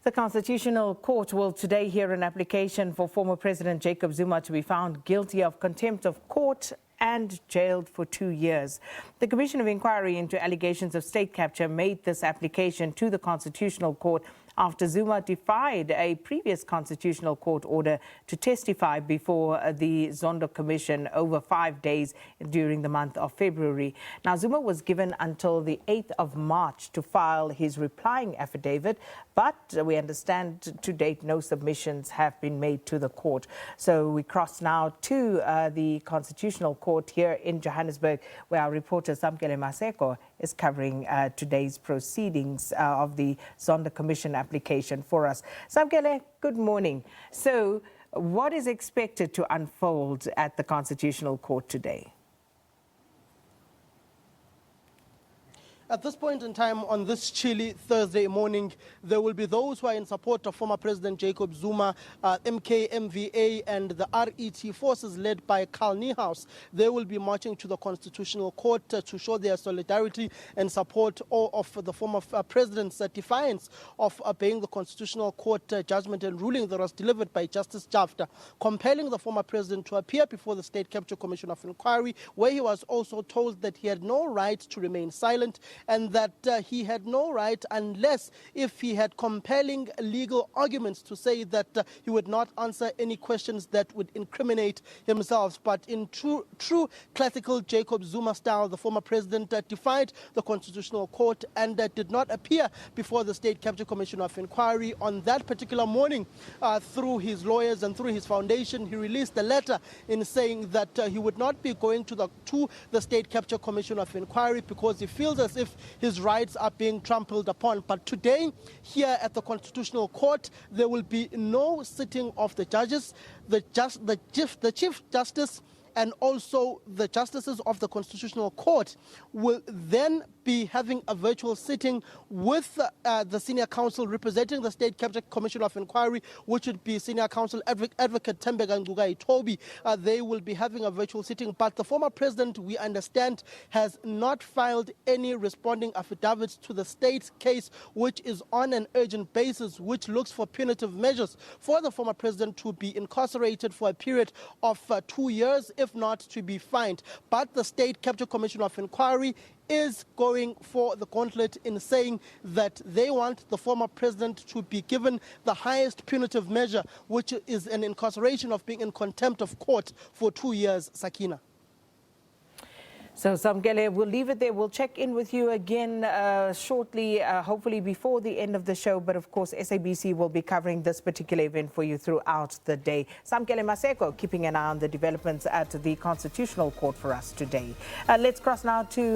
The Constitutional Court will today hear an application for former President Jacob Zuma to be found guilty of contempt of court and jailed for 2 years. The Commission of Inquiry into allegations of state capture made this application to the Constitutional Court after Zuma defied a previous Constitutional Court order to testify before the Zondo Commission over 5 days during the month of February. Now, Zuma was given until the 8th of March to file his replying affidavit, but we understand to date no submissions have been made to the court. So we cross now to the Constitutional Court here in Johannesburg, where our reporter Samkele Maseko is covering today's proceedings of the Zondo Commission application for us. Samkele, good morning. So what is expected to unfold at the Constitutional Court today? At this point in time, on this chilly Thursday morning, there will be those who are in support of former President Jacob Zuma, MK, MVA, and the RET forces led by Carl Niehaus. They will be marching to the Constitutional Court to show their solidarity and support of the former President's defiance of obeying the Constitutional Court judgment and ruling that was delivered by Justice Jafta, compelling the former President to appear before the State Capture Commission of Inquiry, where he was also told that he had no right to remain silent, and that he had no right unless if he had compelling legal arguments to say that he would not answer any questions that would incriminate himself. But in true classical Jacob Zuma style, the former president defied the Constitutional Court and did not appear before the State Capture Commission of Inquiry. On that particular morning, through his lawyers and through his foundation, he released a letter in saying that he would not be going to the State Capture Commission of Inquiry because he feels as if his rights are being trampled upon. But today, here at the Constitutional Court, there will be no sitting of the judges. The Chief Justice and also the justices of the Constitutional Court will then be having a virtual sitting with the senior counsel representing the State Capture Commission of Inquiry, which would be Senior Counsel Advocate Tembeka Ngugai-Toby. They will be having a virtual sitting, but the former president, we understand, has not filed any responding affidavits to the state's case, which is on an urgent basis, which looks for punitive measures for the former president to be incarcerated for a period of 2 years, if not to be fined. But the State Capture Commission of Inquiry is going for the gauntlet in saying that they want the former president to be given the highest punitive measure, which is an incarceration of being in contempt of court for 2 years, Sakina. So, Samkele, we'll leave it there. We'll check in with you again shortly, hopefully before the end of the show. But, of course, SABC will be covering this particular event for you throughout the day. Samkele Maseko keeping an eye on the developments at the Constitutional Court for us today. Let's cross now to